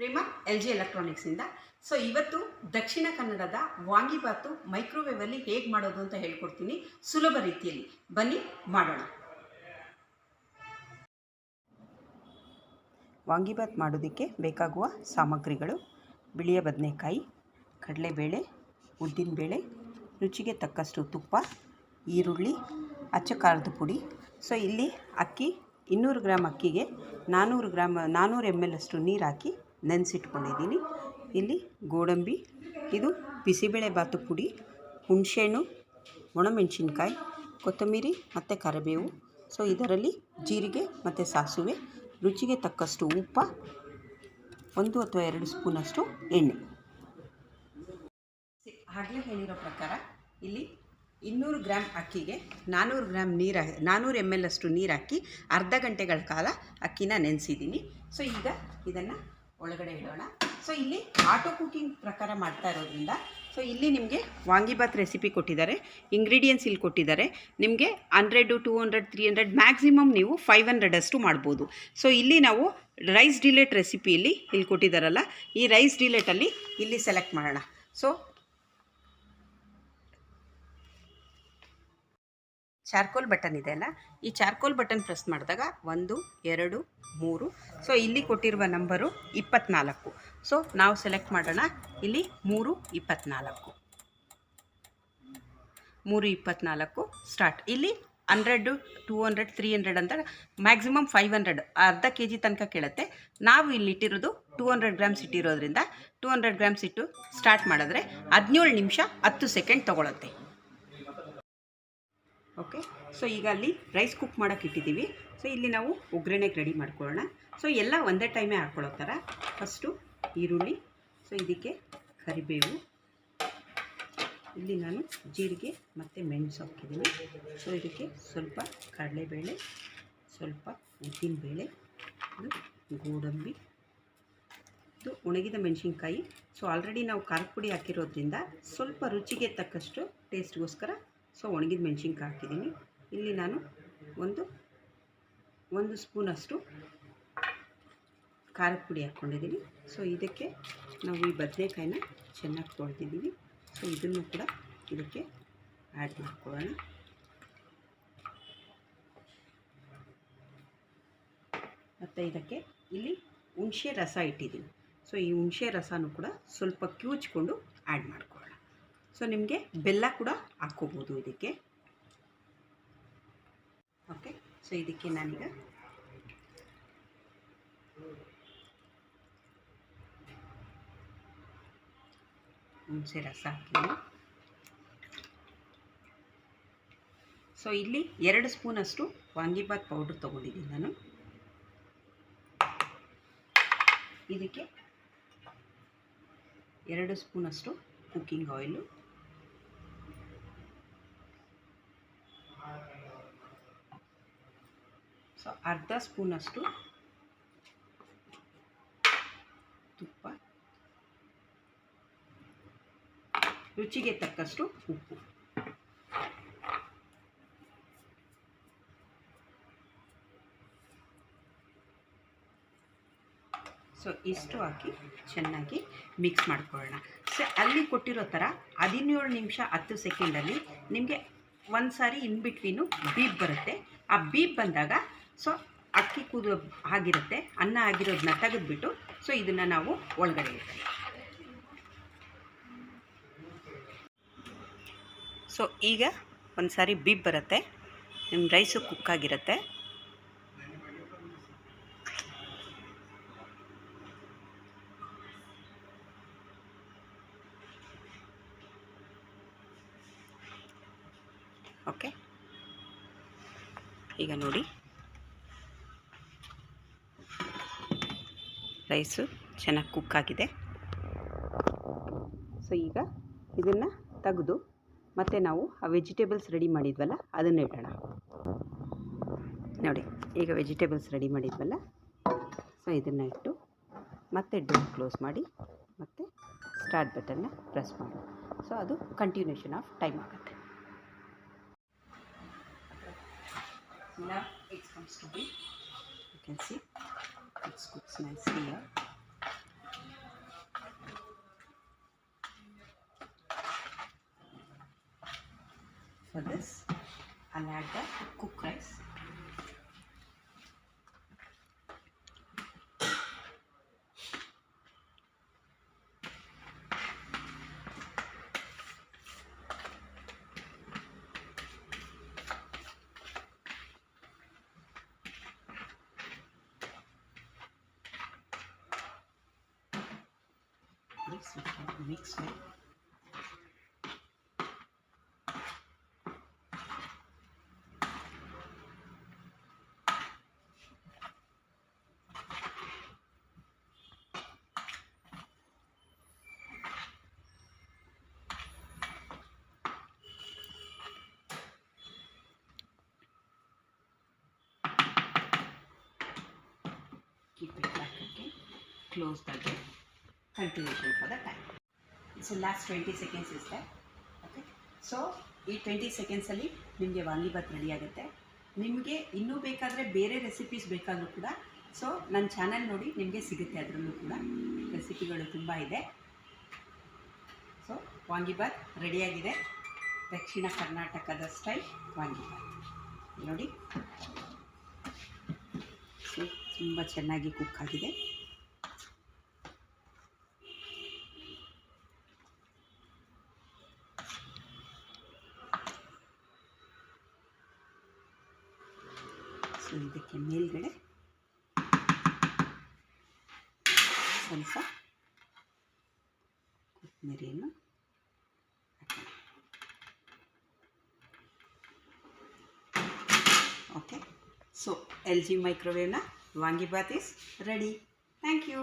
ಪ್ರೇಮ LG ಎಲೆಕ್ಟ್ರಾನಿಕ್ಸಿಂದ. So ಇವತ್ತು ದಕ್ಷಿಣ ಕನ್ನಡದ ವಾಂಗಿಬಾತು ಮೈಕ್ರೋವೇವಲ್ಲಿ ಹೇಗೆ ಮಾಡೋದು ಅಂತ ಹೇಳ್ಕೊಡ್ತೀನಿ ಸುಲಭ ರೀತಿಯಲ್ಲಿ. ಬನ್ನಿ ಮಾಡೋಣ. ವಾಂಗಿಬಾತ್ ಮಾಡೋದಕ್ಕೆ ಬೇಕಾಗುವ ಸಾಮಗ್ರಿಗಳು: ಬಿಳಿಯ ಬದನೆಕಾಯಿ, ಕಡಲೆಬೇಳೆ, ಉದ್ದಿನಬೇಳೆ, ರುಚಿಗೆ ತಕ್ಕಷ್ಟು ತುಪ್ಪ, ಈರುಳ್ಳಿ, ಅಚ್ಚ ಖಾರದ ಪುಡಿ. ಸೊ ಇಲ್ಲಿ ಅಕ್ಕಿ 200 ಗ್ರಾಮ್ ಅಕ್ಕಿಗೆ 400 ml ಅಷ್ಟು ನೀರು ಹಾಕಿ ನೆನೆಸಿಟ್ಕೊಂಡಿದ್ದೀನಿ. ಇಲ್ಲಿ ಗೋಡಂಬಿ, ಇದು ಬಿಸಿಬೇಳೆ ಬಾತು ಪುಡಿ, ಹುಣಸೆಹಣ್ಣು, ಒಣಮೆಣಸಿನ್ಕಾಯಿ, ಕೊತ್ತಂಬರಿ ಮತ್ತು ಕರಿಬೇವು. ಸೊ ಇದರಲ್ಲಿ ಜೀರಿಗೆ ಮತ್ತು ಸಾಸಿವೆ, ರುಚಿಗೆ ತಕ್ಕಷ್ಟು ಉಪ್ಪು, 1 ಅಥವಾ 2 ಸ್ಪೂನಷ್ಟು ಎಣ್ಣೆ. ಆಗಲೇ ಹೇಳಿರೋ ಪ್ರಕಾರ ಇಲ್ಲಿ 200 ಗ್ರಾಮ್ ಅಕ್ಕಿಗೆ 400 ml ಅಷ್ಟು ನೀರು ಹಾಕಿ ಅರ್ಧ ಗಂಟೆಗಳ ಕಾಲ ಅಕ್ಕಿನ ನೆನೆಸಿದ್ದೀನಿ. ಸೊ ಈಗ ಇದನ್ನು ಒಳಗಡೆ ಇಡೋಣ. ಸೊ ಇಲ್ಲಿ ಆಟೋ ಕುಕಿಂಗ್ ಪ್ರಕಾರ ಮಾಡ್ತಾ ಇರೋದ್ರಿಂದ ಸೊ ಇಲ್ಲಿ ನಿಮಗೆ ವಾಂಗಿಬಾತ್ ರೆಸಿಪಿ ಕೊಟ್ಟಿದ್ದಾರೆ, ಇಂಗ್ರೀಡಿಯೆಂಟ್ಸ್ ಇಲ್ಲಿ ಕೊಟ್ಟಿದ್ದಾರೆ. ನಿಮಗೆ 100, 200, 300 ಮ್ಯಾಕ್ಸಿಮಮ್ ನೀವು 500 ಅಷ್ಟು ಮಾಡ್ಬೋದು. ಸೊ ಇಲ್ಲಿ ನಾವು ರೈಸ್ ಡಿಲೇಟ್ ರೆಸಿಪಿಯಲ್ಲಿ ಇಲ್ಲಿ ಕೊಟ್ಟಿದ್ದಾರಲ್ಲ, ಈ ರೈಸ್ ಡಿಲೇಟಲ್ಲಿ ಇಲ್ಲಿ ಸೆಲೆಕ್ಟ್ ಮಾಡೋಣ. ಸೊ ಚಾರ್ಕೋಲ್ ಬಟನ್ ಇದೆ ಅಲ್ಲ, ಈ ಚಾರ್ಕೋಲ್ ಬಟನ್ ಪ್ರೆಸ್ ಮಾಡಿದಾಗ 1, 2, 3. ಸೊ ಇಲ್ಲಿ ಕೊಟ್ಟಿರುವ ನಂಬರು 24. ಸೊ ನಾವು ಸೆಲೆಕ್ಟ್ ಮಾಡೋಣ ಇಲ್ಲಿ 324. 324 ಸ್ಟಾರ್ಟ್. ಇಲ್ಲಿ 100, 200, 300 ಅಂತ ಮ್ಯಾಕ್ಸಿಮಮ್ 500 ಅರ್ಧ kg ತನಕ ಕೇಳುತ್ತೆ. ನಾವು ಇಲ್ಲಿ ಇಟ್ಟಿರೋದು 200 ಗ್ರಾಮ್ಸ್ ಇಟ್ಟಿರೋದ್ರಿಂದ 200 ಗ್ರಾಮ್ಸ್ ಇಟ್ಟು ಸ್ಟಾರ್ಟ್ ಮಾಡಿದ್ರೆ 17 ನಿಮಿಷ 10 ಸೆಕೆಂಡ್ ತೊಗೊಳುತ್ತೆ. ಓಕೆ, ಸೊ ಈಗ ಅಲ್ಲಿ ರೈಸ್ ಕುಕ್ ಮಾಡೋಕ್ಕೆ ಇಟ್ಟಿದ್ದೀವಿ. ಸೊ ಇಲ್ಲಿ ನಾವು ಒಗ್ಗರಣೆಗೆ ರೆಡಿ ಮಾಡ್ಕೊಳ್ಳೋಣ. ಸೊ ಎಲ್ಲ ಒಂದೇ ಟೈಮೇ ಹಾಕ್ಕೊಳ್ಳೋ ಥರ ಫಸ್ಟು ಈರುಳ್ಳಿ, ಸೊ ಇದಕ್ಕೆ ಕರಿಬೇವು, ಇಲ್ಲಿ ನಾನು ಜೀರಿಗೆ ಮತ್ತು ಮೆಣಸು ಹಾಕಿದ್ದೀನಿ. ಸೊ ಇದಕ್ಕೆ ಸ್ವಲ್ಪ ಕಡಲೆಬೇಳೆ, ಸ್ವಲ್ಪ ಉದ್ದಿನಬೇಳೆ, ಇದು ಗೋಡಂಬಿ, ಇದು ಒಣಗಿದ ಮೆಣಸಿನ್ಕಾಯಿ. ಸೊ ಆಲ್ರೆಡಿ ನಾವು ಖಾರದ ಪುಡಿ ಹಾಕಿರೋದ್ರಿಂದ ಸ್ವಲ್ಪ ರುಚಿಗೆ ತಕ್ಕಷ್ಟು ಟೇಸ್ಟ್ಗೋಸ್ಕರ ಸೊ ಒಣಗಿದ ಮೆಣಸಿನ್ಕಾಯಿ ಹಾಕಿದ್ದೀನಿ. ಇಲ್ಲಿ ನಾನು ಒಂದು ಸ್ಪೂನಷ್ಟು ಖಾರದ ಪುಡಿ ಹಾಕ್ಕೊಂಡಿದ್ದೀನಿ. ಸೊ ಇದಕ್ಕೆ ನಾವು ಈ ಬದನೆಕಾಯಿನ ಚೆನ್ನಾಗಿ ತೊಳೆದಿದ್ದೀವಿ. ಸೊ ಇದನ್ನು ಕೂಡ ಇದಕ್ಕೆ ಆ್ಯಡ್ ಮಾಡ್ಕೊಳ್ಳೋಣ. ಮತ್ತು ಇದಕ್ಕೆ ಇಲ್ಲಿ ಹುಣಸೆ ರಸ ಇಟ್ಟಿದ್ದೀನಿ. ಸೊ ಈ ಹುಣಸೆ ರಸನೂ ಕೂಡ ಸ್ವಲ್ಪ ಕ್ಯೂಚ್ಕೊಂಡು ಆ್ಯಡ್ ಮಾಡ್ಕೊಳ್ಳೋಣ. ಸೊ ನಿಮಗೆ ಬೆಲ್ಲ ಕೂಡ ಹಾಕ್ಕೋಬೋದು ಇದಕ್ಕೆ. ಓಕೆ, ಸೊ ಇದಕ್ಕೆ ನಾನೀಗ ಹುಣಸೆ ರಸ ಹಾಕಿದ್ದೀನಿ. ಸೊ ಇಲ್ಲಿ 2 ಸ್ಪೂನಷ್ಟು ವಾಂಗಿಬಾತ್ ಪೌಡ್ರ್ ತೊಗೊಂಡಿದ್ದೀನಿ ನಾನು. ಇದಕ್ಕೆ 2 ಸ್ಪೂನಷ್ಟು ಕುಕ್ಕಿಂಗ್ ಆಯಿಲು, ಸೊ ಅರ್ಧ ಸ್ಪೂನಷ್ಟು ತುಪ್ಪ, ರುಚಿಗೆ ತಕ್ಕಷ್ಟು ಉಪ್ಪು. ಸೊ ಇಷ್ಟು ಹಾಕಿ ಚೆನ್ನಾಗಿ ಮಿಕ್ಸ್ ಮಾಡ್ಕೊಳ್ಳೋಣ. ಸೊ ಅಲ್ಲಿ ಕೊಟ್ಟಿರೋ ಥರ 17 ನಿಮಿಷ 10 ಸೆಕೆಂಡಲ್ಲಿ ನಿಮಗೆ ಒಂದು ಸಾರಿ ಇನ್ ಬಿಟ್ವೀನು ಬೀಪ್ ಬರುತ್ತೆ. ಆ ಬೀಪ್ ಬಂದಾಗ ಸೊ ಅಕ್ಕಿ ಆಗಿರುತ್ತೆ, ಅನ್ನ ಆಗಿರೋದನ್ನ ತೆಗೆದುಬಿಟ್ಟು ಸೊ ಇದನ್ನು ನಾವು ಒಳಗಡೆ ಇಡ್ತೀವಿ. ಸೊ ಈಗ ಒಂದು ಸಾರಿ ಬೀಪ್ ಬರುತ್ತೆ, ನಿಮ್ಮ ರೈಸು ಕುಕ್ಕಾಗಿರುತ್ತೆ. ಓಕೆ, ಈಗ ನೋಡಿ ರೈಸು ಚೆನ್ನಾಗಿ ಕುಕ್ಕಾಗಿದೆ. ಸೊ ಈಗ ಇದನ್ನು ತೆಗೆದು ಮತ್ತು ನಾವು ಆ ವೆಜಿಟೇಬಲ್ಸ್ ರೆಡಿ ಮಾಡಿದ್ವಲ್ಲ ಅದನ್ನು ಇಡೋಣ. ನೋಡಿ, ಈಗ ವೆಜಿಟೇಬಲ್ಸ್ ರೆಡಿ ಮಾಡಿದ್ವಲ್ಲ, ಸೊ ಇದನ್ನು ಇಟ್ಟು ಮತ್ತೆ ಡೋರ್ ಕ್ಲೋಸ್ ಮಾಡಿ ಮತ್ತು ಸ್ಟಾರ್ಟ್ ಬಟನ್ನ ಪ್ರೆಸ್ ಮಾಡಿ. ಸೊ ಅದು ಕಂಟಿನ್ಯೂಷನ್ ಆಫ್ ಟೈಮ್ ಆಗುತ್ತೆ. Now it comes to be, you can see it cooks nicely here. For this, I'll add the cooked rice. This we can mix well. Keep it back again. Close the door. Continuation for the time. It's the last 20 seconds is there. Okay. So ಈ 20 ಸೆಕೆಂಡ್ಸಲ್ಲಿ ನಿಮಗೆ vangibath ready ಆಗುತ್ತೆ. ನಿಮಗೆ ಇನ್ನೂ ಬೇಕಾದರೆ ಬೇರೆ recipes ಬೇಕಾದರೂ ಕೂಡ so ನನ್ನ ಚಾನಲ್ ನೋಡಿ ನಿಮಗೆ ಸಿಗುತ್ತೆ. ಅದರಲ್ಲೂ ಕೂಡ ರೆಸಿಪಿಗಳು ತುಂಬ ಇದೆ. ಸೊ ವಾಂಗಿಬಾತ್ ರೆಡಿಯಾಗಿದೆ. ದಕ್ಷಿಣ ಕರ್ನಾಟಕದ ಸ್ಟೈಲ್ ವಾಂಗಿಬಾತ್ ನೋಡಿ. ಸೊ ತುಂಬ ಚೆನ್ನಾಗಿ ಕುಕ್ ಆಗಿದೆ. ಸೊ ಇದಕ್ಕೆ ಮೇಲ್ಗಡೆ ಸ್ವಲ್ಪ ಕೊತ್ತಂಬರಿಯನ್ನು ಹಾಕೋಣ. ಓಕೆ. ಸೊ LG ಮೈಕ್ರೋವೇವ್ನ vangibath is ready. Thank you.